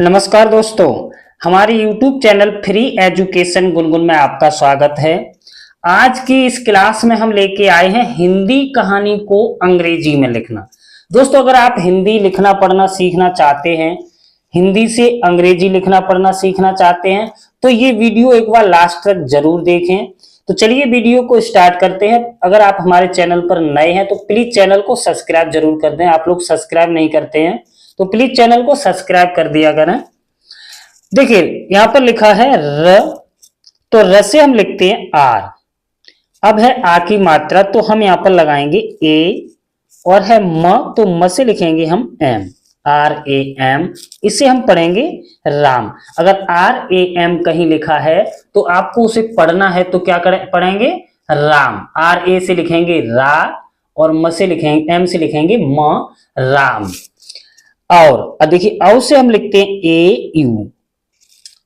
नमस्कार दोस्तों, हमारे YouTube channel free education Gungun में आपका स्वागत है। आज की इस क्लास में हम लेके आए हैं हिंदी कहानी को अंग्रेजी में लिखना। दोस्तों, अगर आप हिंदी लिखना पढ़ना सीखना चाहते हैं, हिंदी से अंग्रेजी लिखना पढ़ना सीखना चाहते हैं, तो ये वीडियो एक बार लास्ट तक जरूर देखें। तो चलिए वीडियो को स्टार्ट करते हैं। अगर आप हमारे चैनल पर नए हैं तो प्लीज चैनल को सब्सक्राइब जरूर कर दें। आप लोग सब्सक्राइब नहीं करते हैं तो प्लीज चैनल को सब्सक्राइब कर दिया करें। देखिए यहां पर लिखा है र, तो र से हम लिखते हैं आर। अब है आ की मात्रा, तो हम यहां पर लगाएंगे ए, और है म, तो म से लिखेंगे हम एम, RAM। इसे हम पढ़ेंगे राम। अगर RAM कहीं लिखा है तो आपको उसे पढ़ना है तो क्या पढ़ेंगे राम। RA से लिखेंगे रा, और म से लिखेंगे एम से लिखेंगे म, राम। और अब देखिए औ से हम लिखते हैं AU,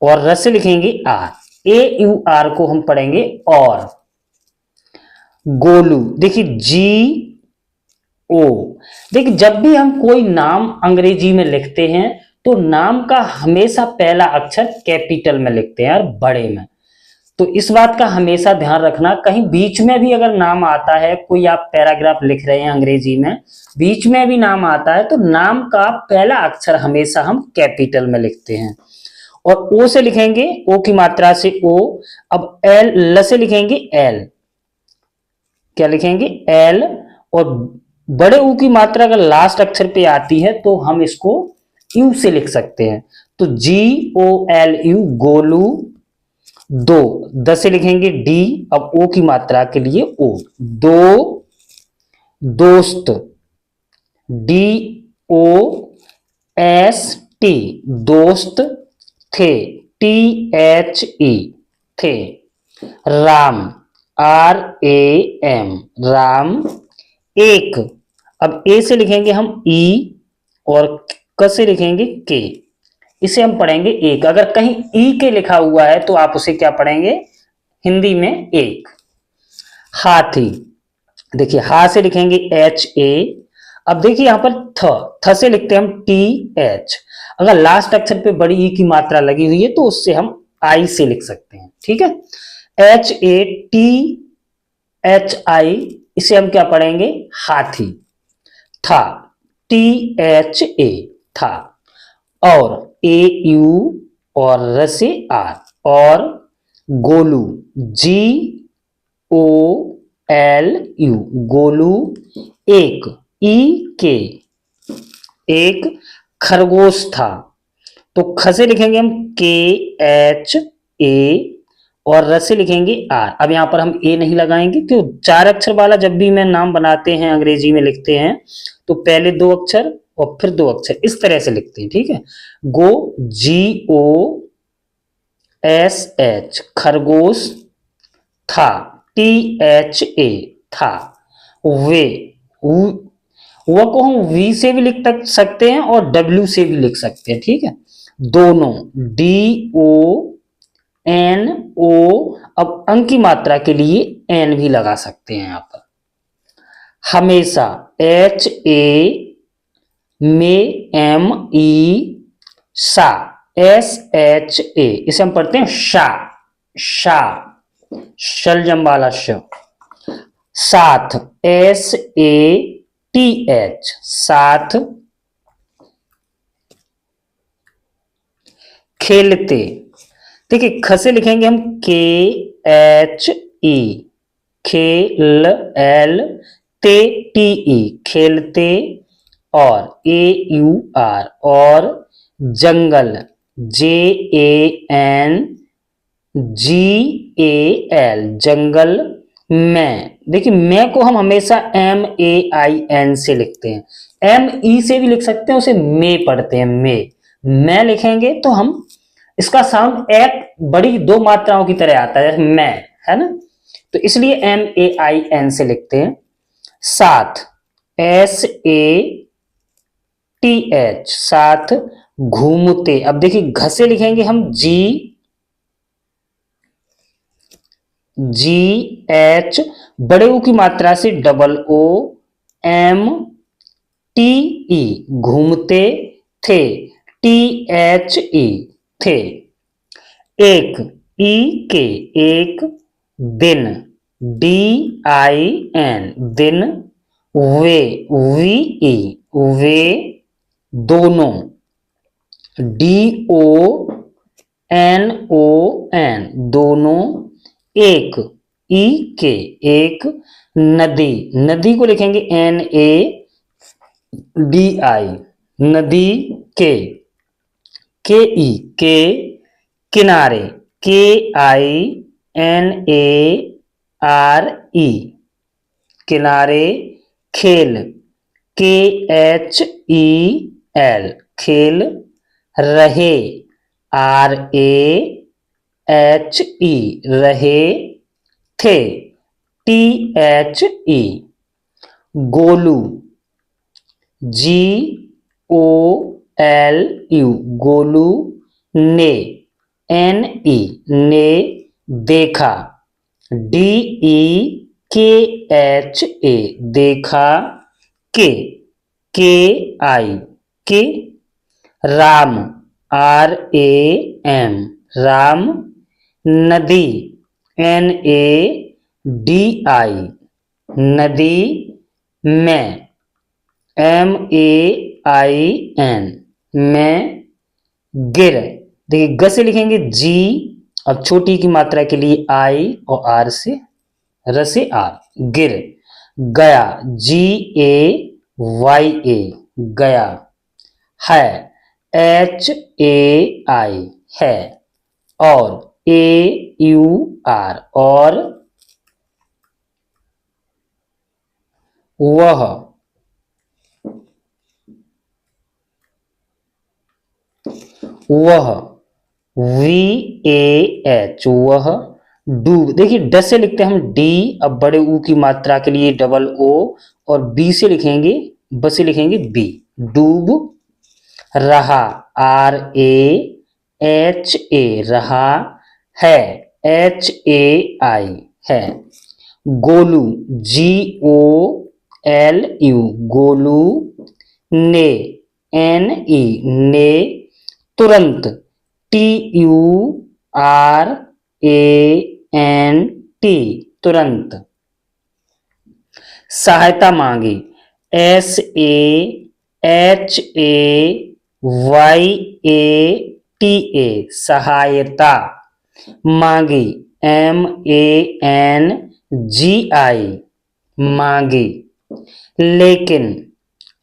और र से लिखेंगे आर। AUR को हम पढ़ेंगे और। गोलू, देखिए GO। देखिए जब भी हम कोई नाम अंग्रेजी में लिखते हैं तो नाम का हमेशा पहला अक्षर कैपिटल में लिखते हैं और बड़े में। तो इस बात का हमेशा ध्यान रखना, कहीं बीच में भी अगर नाम आता है, कोई आप पैराग्राफ लिख रहे हैं अंग्रेजी में, बीच में भी नाम आता है तो नाम का पहला अक्षर हमेशा हम कैपिटल में लिखते हैं। और ओ से लिखेंगे, ओ की मात्रा से ओ। अब एल, ल से लिखेंगे एल, क्या लिखेंगे एल। और बड़े ऊ की मात्रा अगर लास्ट अक्षर पे आती है तो हम इसको यू से लिख सकते हैं, तो GOLU, गोलू। दो, द से लिखेंगे डी। अब ओ की मात्रा के लिए ओ, दो। दोस्त, DOST, दोस्त। थे, THE, थे। राम, RAM, राम। एक, अब ए से लिखेंगे हम ई, और क से लिखेंगे के। इसे हम पढ़ेंगे एक। अगर कहीं ई के लिखा हुआ है तो आप उसे क्या पढ़ेंगे हिंदी में एक। हाथी, देखिए हा से लिखेंगे HA। अब देखिए यहां पर थ से लिखते हैं हम TH। अगर लास्ट अक्षर पे बड़ी ई की मात्रा लगी हुई है तो उससे हम आई से लिख सकते हैं, ठीक है। HATHI, इसे हम क्या पढ़ेंगे हाथी। था, THA, था। और AU, और र से आर, और गोलू, GOLU, गोलू। एक, EK, एक। खरगोश था, तो ख से लिखेंगे हम KHA, और र से लिखेंगे आर। अब यहां पर हम ए नहीं लगाएंगे क्यों, चार अक्षर वाला जब भी मैं नाम बनाते हैं अंग्रेजी में लिखते हैं तो पहले दो अक्षर और फिर दो अक्षर इस तरह से लिखते हैं, ठीक है। GOSH, खरगोश। था, THA, था। वे, वो को हम V से भी लिख सकते हैं और W से भी लिख सकते हैं, ठीक है। दोनों, DONO। अब अंक की मात्रा के लिए N भी लगा सकते हैं यहां पर। हमेशा, HAME, सा, SHA, इसे हम पढ़ते हैं शा, शा, शलजम वाला श। साथ, SATH, साथ। खेलते, देखिए ख से लिखेंगे हम KHE, खेल, L, TE, खेलते। और AUR, और जंगल, JANGAL, जंगल। मैं, देखिए मैं को हम हमेशा MAIN से लिखते हैं। ME से भी लिख सकते हैं, उसे मे पढ़ते हैं, मैं लिखेंगे तो हम इसका साउंड एक बड़ी दो मात्राओं की तरह आता है, मैं, है ना, तो इसलिए MAIN से लिखते हैं। साथ, SATH, साथ। घूमते, अब देखिए घ से लिखेंगे हम GH, बड़े ऊ की मात्रा से OOMTE, घूमते थे। THE थे। एक, ई के, एक, दिन, DIN दिन, वे, VE वे, दोनों, DONON दोनों, एक, ई के, एक, नदी, नदी को लिखेंगे NADI नदी, के ई के, किनारे, KINARE किनारे, खेल, KHEL खेल, रहे, RAHE रहे, थे, THE, गोलू, GOLU गोलू, ने, NE ने, देखा, DEKHA देखा, KI के, राम, RAM राम, नदी, NADI नदी, मैं, MAIN मैं, गिर, देखिए ग से लिखेंगे G, अब छोटी की मात्रा के लिए I और R से, र से R, गिर, गया, GAYA गया, है, HAI है, और AUR और, वह, VAH वह, डूब, देखिए ड से लिखते हैं हम D, अब बड़े ऊ की मात्रा के लिए डबल O, और B से लिखेंगे, ब से लिखेंगे B, डूब, रहा, RAHA रहा, है, HAI है, गोलू, GOLU गोलू, ने, NE ने, तुरंत, TURANT तुरंत, सहायता मांगी, SAHAYATA सहायता, मांगी, MANGI मांगी, लेकिन,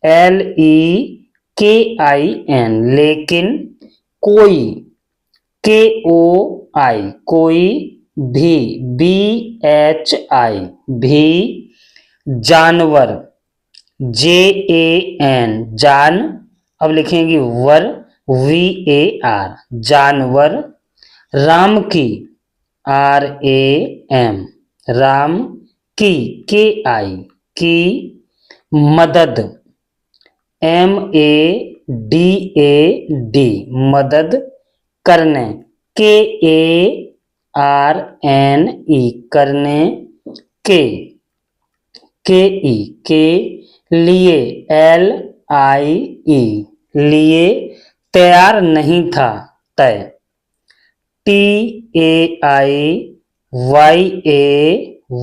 LEKIN लेकिन, कोई, KOI कोई, भी, BHI भी, जानवर, JAN जान, अब लिखेंगे वर, VAR जानवर, राम की, RAM राम की, KI की, मदद, MADAD मदद, करने, KARNE करने, KE के, लिए, LIE लिए, तैयार नहीं था, तय, TAIYA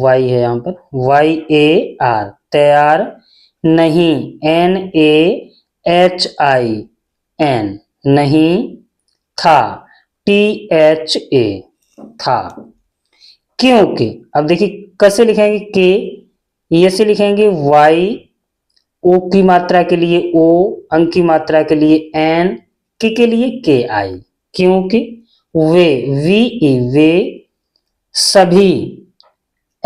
है यहाँ पर, YAR तैयार, नहीं, NAHIN नहीं, था, THA था, क्योंकि, अब देखिए कैसे लिखेंगे के, ये से लिखेंगे Y, O की मात्रा के लिए O, अंक की मात्रा के लिए N, के लिए KI, क्योंकि वे, VE वे, सभी,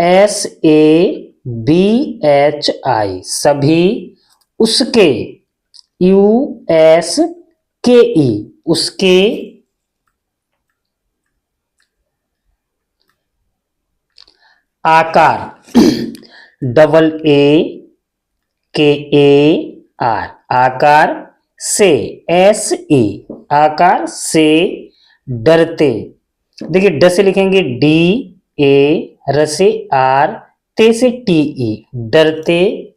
SABHI सभी, उसके, USKE उसके, आकार, AAKAR आकार, से, SE आकार से, डरते, देखिए ड से लिखेंगे DA, र से R, ते से TE डरते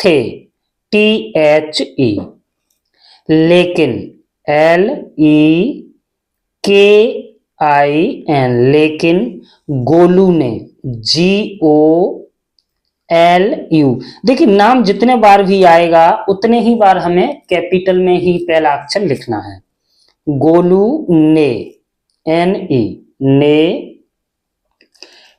थे, THE, लेकिन, LEKIN, लेकिन गोलू ने, GOLU। देखिए नाम जितने बार भी आएगा उतने ही बार हमें कैपिटल में ही पहला अक्षर लिखना है। गोलू ने, NE, ने।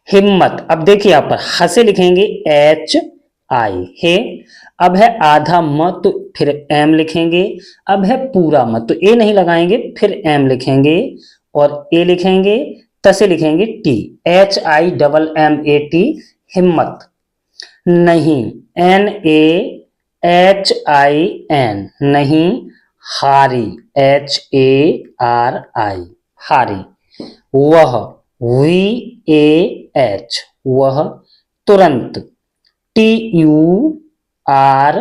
हिम्मत, अब देखिए यहां पर ह से लिखेंगे HI, हे। अब है आधा म तो फिर M लिखेंगे। अब है पूरा म तो ए नहीं लगाएंगे, फिर M लिखेंगे और ए लिखेंगे, तसे लिखेंगे T, HIMMAT, हिम्मत। नहीं, NAHIN, नहीं। हारी, HARI, हारी। वह, VAH, वह। तुरंत, TUR,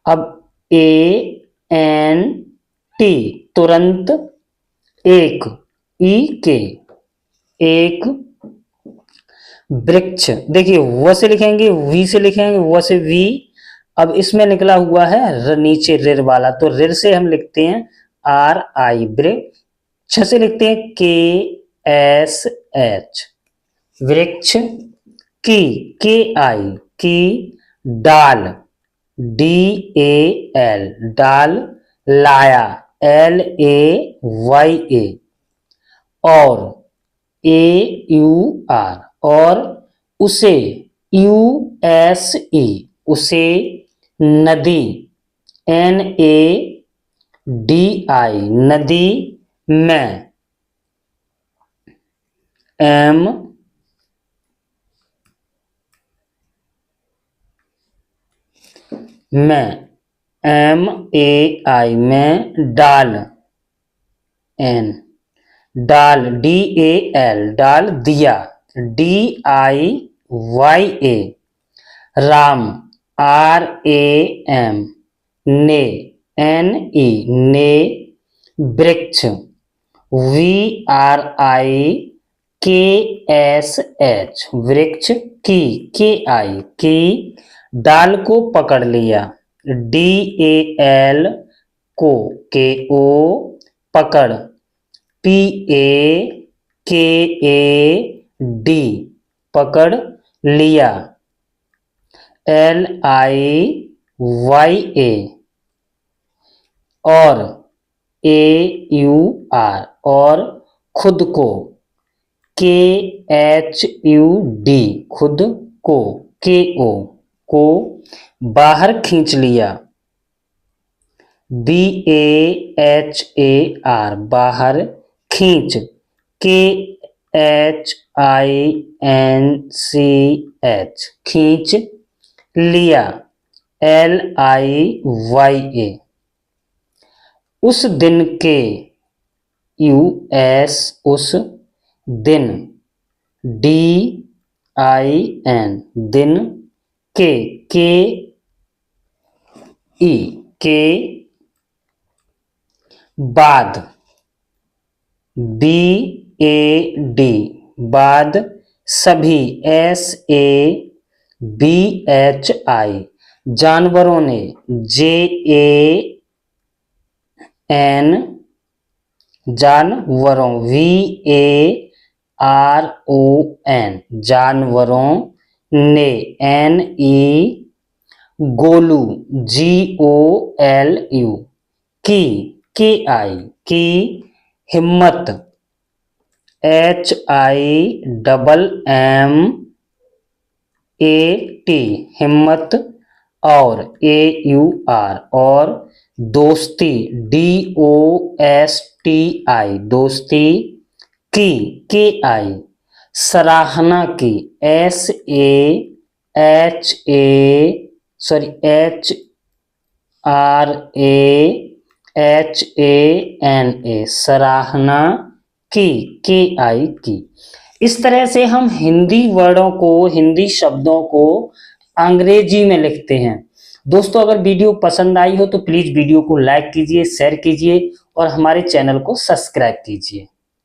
अब ANT, तुरंत। एक, EK, एक। वृक्ष, देखिए व से लिखेंगे, वी से लिखेंगे, व से वी। अब इसमें निकला हुआ है र, नीचे रिर वाला, तो रिर से हम लिखते हैं RI, वृक्ष से लिखते हैं KSH, वृक्ष। KI, की। डाल, DAL, डाल। लाया, LAYA, और AUR, और। उसे, USE, उसे। नदी, NADI, नदी। मैं, MAI, मैं। डाल, डाल, DAL, डाल। दिया, DIYA, राम, RAM, ने, NE, ने। वृक्ष, VRIKSH, वृक्ष। KI, की। डाल को पकड़ लिया, DAL, को, KO, पकड़। PAKAD, पकड़ लिया। LIYA, और। AUR, और। खुद को, KHUD, खुद को। KO, को। बाहर खींच लिया, BAHAR, बाहर। खींच, KHINCH, खींच लिया। LIYA, उस दिन के, US, उस दिन। DIN, दिन के। KE, के। बाद, BAD, बाद। सभी, SABHI, जानवरों ने, JAN, जानवरों। VARON, जानवरों ने। NE, गोलू, GOLU, की। KI, की। हिम्मत, HIMMAT, हिम्मत। और AUR, और। दोस्ती, DOSTI, दोस्ती। की, KI, सराहना की, SARAHANA, सराहना की, KI, की। इस तरह से हम हिंदी वर्डों को, हिंदी शब्दों को अंग्रेजी में लिखते हैं। दोस्तों अगर वीडियो पसंद आई हो तो प्लीज वीडियो को लाइक कीजिए, शेयर कीजिए और हमारे चैनल को सब्सक्राइब कीजिए।